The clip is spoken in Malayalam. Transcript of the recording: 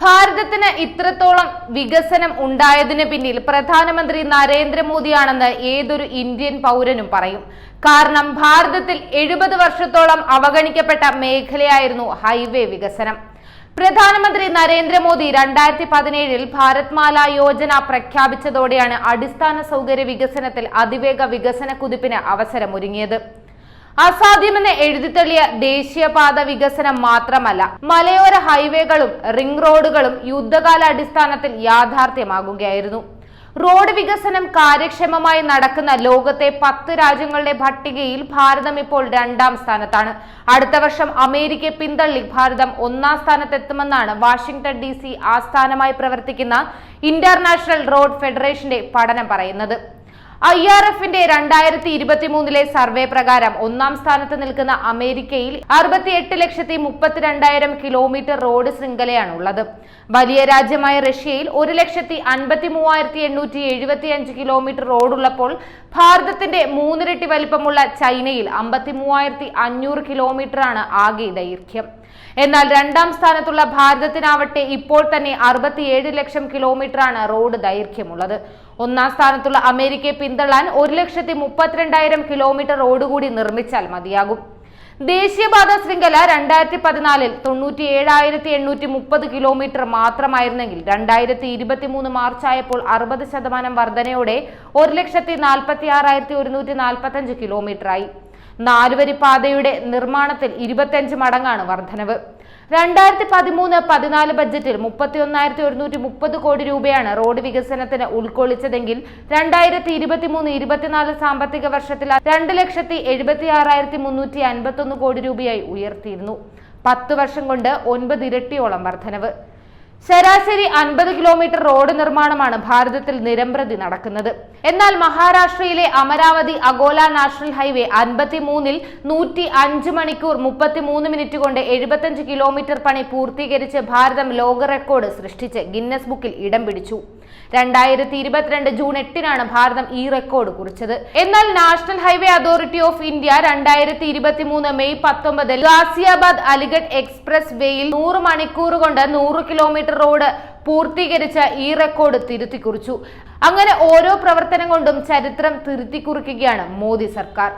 ഭാരതത്തിന് ഇത്രത്തോളം വികസനം ഉണ്ടായതിന് പിന്നിൽ പ്രധാനമന്ത്രി നരേന്ദ്രമോദിയാണെന്ന് ഏതൊരു ഇന്ത്യൻ പൗരനും പറയും. കാരണം ഭാരതത്തിൽ 70 വർഷത്തോളം അവഗണിക്കപ്പെട്ട മേഖലയായിരുന്നു ഹൈവേ വികസനം. പ്രധാനമന്ത്രി നരേന്ദ്രമോദി 2017 ഭാരത്മാല യോജന പ്രഖ്യാപിച്ചതോടെയാണ് അടിസ്ഥാന സൗകര്യ വികസനത്തിൽ അതിവേഗ വികസന കുതിപ്പിന് അവസരമൊരുങ്ങിയത്. അസാധ്യമെന്ന് എഴുതിത്തള്ളിയ ദേശീയപാത വികസനം മാത്രമല്ല, മലയോര ഹൈവേകളും റിംഗ് റോഡുകളും യുദ്ധകാലാടിസ്ഥാനത്തിൽ യാഥാർത്ഥ്യമാകുകയായിരുന്നു. റോഡ് വികസനം കാര്യക്ഷമമായി നടക്കുന്ന ലോകത്തെ 10 രാജ്യങ്ങളുടെ പട്ടികയിൽ ഭാരതം ഇപ്പോൾ 2ാം സ്ഥാനത്താണ്. അടുത്ത വർഷം അമേരിക്കയെ പിന്തള്ളി ഭാരതം 1ാം സ്ഥാനത്തെത്തുമെന്നാണ് വാഷിംഗ്ടൺ DC ആസ്ഥാനമായി പ്രവർത്തിക്കുന്ന ഇന്റർനാഷണൽ റോഡ് ഫെഡറേഷന്റെ പഠനം പറയുന്നത്. IRFന്റെ 2023 സർവേ പ്രകാരം 1ാം സ്ഥാനത്ത് നിൽക്കുന്ന അമേരിക്കയിൽ 68,32,000 കിലോമീറ്റർ റോഡ് ശൃംഖലയാണുള്ളത്. വലിയ രാജ്യമായ റഷ്യയിൽ 1,53,875 കിലോമീറ്റർ റോഡുള്ളപ്പോൾ ഭാരതത്തിന്റെ 3 ഇരട്ടി വലിപ്പമുള്ള ചൈനയിൽ 53,500 കിലോമീറ്ററാണ് ആകെ ദൈർഘ്യം. എന്നാൽ 2ാം സ്ഥാനത്തുള്ള ഭാരതത്തിനാവട്ടെ ഇപ്പോൾ തന്നെ 67 ലക്ഷം കിലോമീറ്ററാണ് റോഡ് ദൈർഘ്യമുള്ളത്. 1ാം സ്ഥാനത്തുള്ള അമേരിക്കയെ പിന്തള്ളാൻ 1,32,000 കിലോമീറ്റർ റോഡ് കൂടി നിർമ്മിച്ചാൽ മതിയാകും. ദേശീയപാത ശൃംഖല 2014 97,830 കിലോമീറ്റർ മാത്രമായിരുന്നെങ്കിൽ 2023 മാർച്ച് ആയപ്പോൾ 60% വർധനയോടെ 1,46,145 കിലോമീറ്ററായി. 4 വരി പാതയുടെ നിർമ്മാണത്തിൽ 25 മടങ്ങാണ് വർധനവ്. 2013-14 ബജറ്റിൽ 31,130 കോടി രൂപയാണ് റോഡ് വികസനത്തിന് ഉൾക്കൊള്ളിച്ചതെങ്കിൽ 2023-24 സാമ്പത്തിക വർഷത്തിൽ 2,76,351 കോടി രൂപയായി ഉയർത്തിയിരുന്നു. 10 വർഷം കൊണ്ട് 9 ഇരട്ടിയോളം വർധനവ്. ശരാശരി 50 കിലോമീറ്റർ റോഡ് നിർമ്മാണമാണ് ഭാരതത്തിൽ നിരമ്പ്രതി നടക്കുന്നത്. എന്നാൽ മഹാരാഷ്ട്രയിലെ അമരാവതി അകോല നാഷണൽ ഹൈവേ 53-ൽ 105 മണിക്കൂർ 33 മിനിറ്റ് കൊണ്ട് 75 കിലോമീറ്റർ പണി പൂർത്തീകരിച്ച് ഭാരതം ലോക റെക്കോർഡ് സൃഷ്ടിച്ച് ഗിന്നസ് ബുക്കിൽ ഇടം പിടിച്ചു. 2022 ജൂൺ 8-നാണ് ഭാരതം ഈ റെക്കോർഡ് കുറിച്ചത്. എന്നാൽ national highway authority of India 2023 May 19 Ghaziabad Aligarh express വേയിൽ 100 മണിക്കൂർ കൊണ്ട് 100 കിലോമീറ്റർ റോഡ് പൂർത്തീകരിച്ച ഈ റെക്കോർഡ് തിരുത്തി കുറിച്ചു. അങ്ങനെ ഓരോ പ്രവർത്തനം കൊണ്ടും ചരിത്രം തിരുത്തി കുറിക്കുകയാണ് മോദി സർക്കാർ.